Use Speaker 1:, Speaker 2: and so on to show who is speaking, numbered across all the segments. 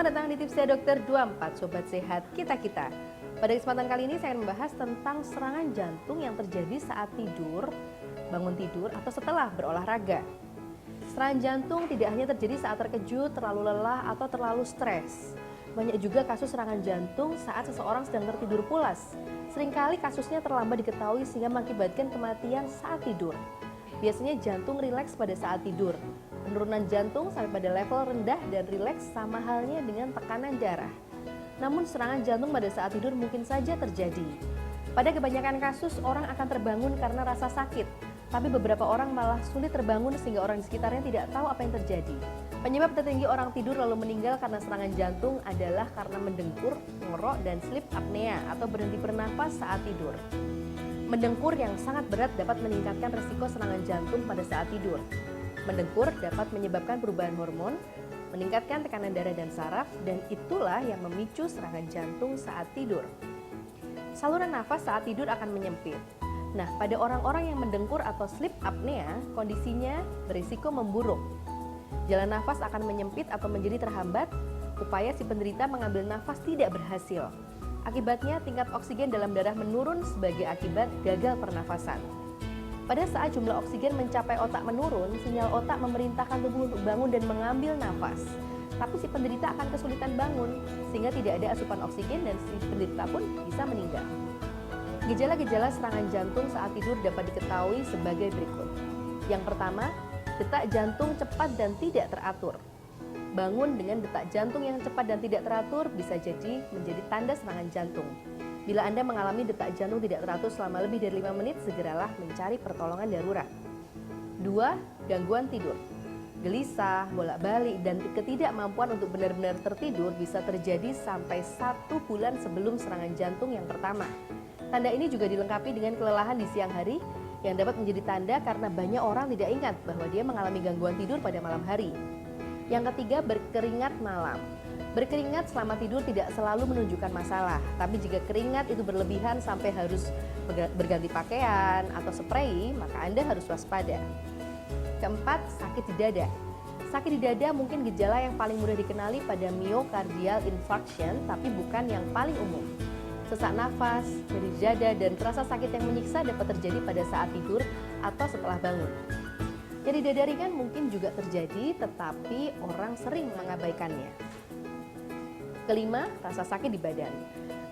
Speaker 1: Selamat datang di Tipsnya Dokter 24, Sobat Sehat Kita-Kita. Pada kesempatan kali ini saya akan membahas tentang serangan jantung yang terjadi saat tidur, bangun tidur, atau setelah berolahraga. Serangan jantung tidak hanya terjadi saat terkejut, terlalu lelah, atau terlalu stres. Banyak juga kasus serangan jantung saat seseorang sedang tertidur pulas. Seringkali kasusnya terlambat diketahui sehingga mengakibatkan kematian saat tidur. Biasanya jantung rileks pada saat tidur. Penurunan jantung sampai pada level rendah dan rileks sama halnya dengan tekanan darah. Namun serangan jantung pada saat tidur mungkin saja terjadi. Pada kebanyakan kasus orang akan terbangun karena rasa sakit, tapi beberapa orang malah sulit terbangun sehingga orang di sekitarnya tidak tahu apa yang terjadi. Penyebab tertinggi orang tidur lalu meninggal karena serangan jantung adalah karena mendengkur, ngorok, dan sleep apnea atau berhenti bernafas saat tidur. Mendengkur yang sangat berat dapat meningkatkan risiko serangan jantung pada saat tidur. Mendengkur dapat menyebabkan perubahan hormon, meningkatkan tekanan darah dan saraf, dan itulah yang memicu serangan jantung saat tidur. Saluran nafas saat tidur akan menyempit. Nah, pada orang-orang yang mendengkur atau sleep apnea, kondisinya berisiko memburuk. Jalan nafas akan menyempit atau menjadi terhambat, upaya si penderita mengambil nafas tidak berhasil. Akibatnya, tingkat oksigen dalam darah menurun sebagai akibat gagal pernafasan. Pada saat jumlah oksigen mencapai otak menurun, sinyal otak memerintahkan tubuh untuk bangun dan mengambil nafas. Tapi si penderita akan kesulitan bangun, sehingga tidak ada asupan oksigen dan si penderita pun bisa meninggal. Gejala-gejala serangan jantung saat tidur dapat diketahui sebagai berikut. Yang pertama, detak jantung cepat dan tidak teratur. Bangun dengan detak jantung yang cepat dan tidak teratur bisa jadi menjadi tanda serangan jantung. Bila Anda mengalami detak jantung tidak teratur selama lebih dari 5 menit, segeralah mencari pertolongan darurat. 2. Gangguan tidur. Gelisah, bolak-balik, dan ketidakmampuan untuk benar-benar tertidur bisa terjadi sampai 1 bulan sebelum serangan jantung yang pertama. Tanda ini juga dilengkapi dengan kelelahan di siang hari yang dapat menjadi tanda karena banyak orang tidak ingat bahwa dia mengalami gangguan tidur pada malam hari. Yang ketiga, berkeringat malam. Berkeringat selama tidur tidak selalu menunjukkan masalah, tapi jika keringat itu berlebihan sampai harus berganti pakaian atau spray, maka Anda harus waspada. Keempat, sakit di dada. Sakit di dada mungkin gejala yang paling mudah dikenali pada myocardial infarction, tapi bukan yang paling umum. Sesak nafas, nyeri dada, dan terasa sakit yang menyiksa dapat terjadi pada saat tidur atau setelah bangun. Nyeri dada ringan mungkin juga terjadi, tetapi orang sering mengabaikannya. Kelima, rasa sakit di badan.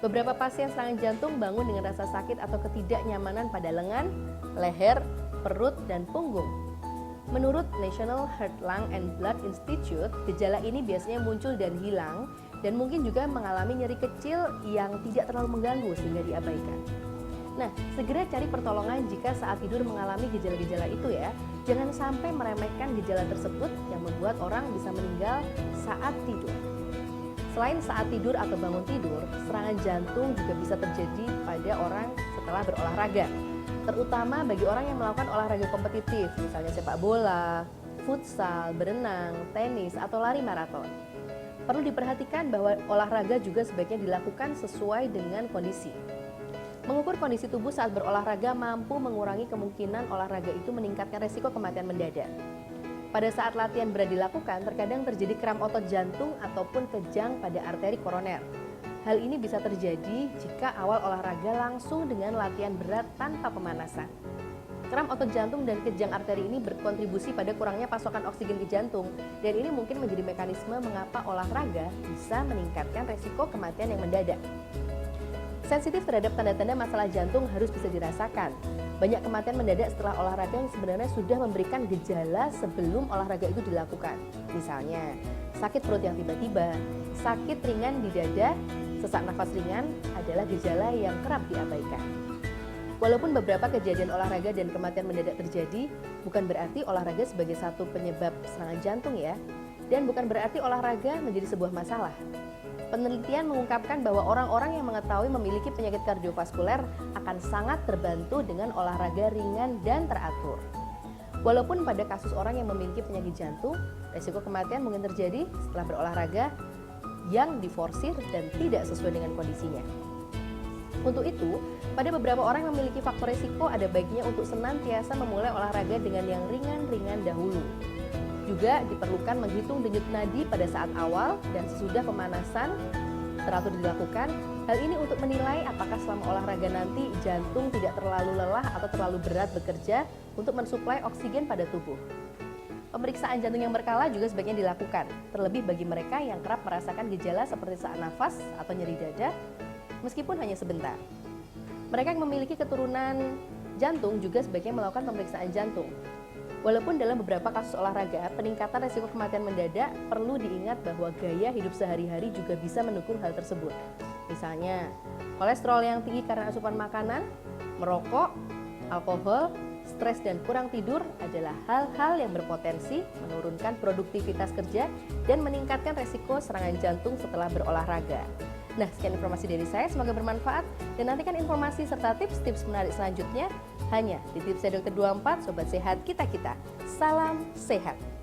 Speaker 1: Beberapa pasien serangan jantung bangun dengan rasa sakit atau ketidaknyamanan pada lengan, leher, perut, dan punggung. Menurut National Heart, Lung, and Blood Institute, gejala ini biasanya muncul dan hilang, dan mungkin juga mengalami nyeri kecil yang tidak terlalu mengganggu sehingga diabaikan. Nah, segera cari pertolongan jika saat tidur mengalami gejala-gejala itu ya. Jangan sampai meremehkan gejala tersebut yang membuat orang bisa meninggal saat tidur. Selain saat tidur atau bangun tidur, serangan jantung juga bisa terjadi pada orang setelah berolahraga. Terutama bagi orang yang melakukan olahraga kompetitif, misalnya sepak bola, futsal, berenang, tenis, atau lari maraton. Perlu diperhatikan bahwa olahraga juga sebaiknya dilakukan sesuai dengan kondisi. Mengukur kondisi tubuh saat berolahraga mampu mengurangi kemungkinan olahraga itu meningkatkan resiko kematian mendadak. Pada saat latihan berat dilakukan, terkadang terjadi kram otot jantung ataupun kejang pada arteri koroner. Hal ini bisa terjadi jika awal olahraga langsung dengan latihan berat tanpa pemanasan. Kram otot jantung dan kejang arteri ini berkontribusi pada kurangnya pasokan oksigen ke jantung, dan ini mungkin menjadi mekanisme mengapa olahraga bisa meningkatkan resiko kematian yang mendadak. Sensitif terhadap tanda-tanda masalah jantung harus bisa dirasakan. Banyak kematian mendadak setelah olahraga yang sebenarnya sudah memberikan gejala sebelum olahraga itu dilakukan. Misalnya, sakit perut yang tiba-tiba, sakit ringan di dada, sesak nafas ringan adalah gejala yang kerap diabaikan. Walaupun beberapa kejadian olahraga dan kematian mendadak terjadi, bukan berarti olahraga sebagai satu penyebab serangan jantung ya, dan bukan berarti olahraga menjadi sebuah masalah. Penelitian mengungkapkan bahwa orang-orang yang mengetahui memiliki penyakit kardiovaskuler akan sangat terbantu dengan olahraga ringan dan teratur. Walaupun pada kasus orang yang memiliki penyakit jantung, risiko kematian mungkin terjadi setelah berolahraga yang diforsir dan tidak sesuai dengan kondisinya. Untuk itu, pada beberapa orang yang memiliki faktor risiko ada baiknya untuk senantiasa memulai olahraga dengan yang ringan-ringan dahulu. Juga diperlukan menghitung denyut nadi pada saat awal dan sesudah pemanasan teratur dilakukan. Hal ini untuk menilai apakah selama olahraga nanti jantung tidak terlalu lelah atau terlalu berat bekerja untuk mensuplai oksigen pada tubuh. Pemeriksaan jantung yang berkala juga sebaiknya dilakukan, terlebih bagi mereka yang kerap merasakan gejala seperti sesak nafas atau nyeri dada, meskipun hanya sebentar. Mereka yang memiliki keturunan jantung juga sebaiknya melakukan pemeriksaan jantung. Walaupun dalam beberapa kasus olahraga, peningkatan risiko kematian mendadak, perlu diingat bahwa gaya hidup sehari-hari juga bisa mendukung hal tersebut. Misalnya, kolesterol yang tinggi karena asupan makanan, merokok, alkohol, stres dan kurang tidur adalah hal-hal yang berpotensi menurunkan produktivitas kerja dan meningkatkan risiko serangan jantung setelah berolahraga. Nah, sekian informasi dari saya, semoga bermanfaat dan nantikan informasi serta tips-tips menarik selanjutnya hanya di Tipsnya Dokter 24, Sobat Sehat Kita-Kita. Salam sehat!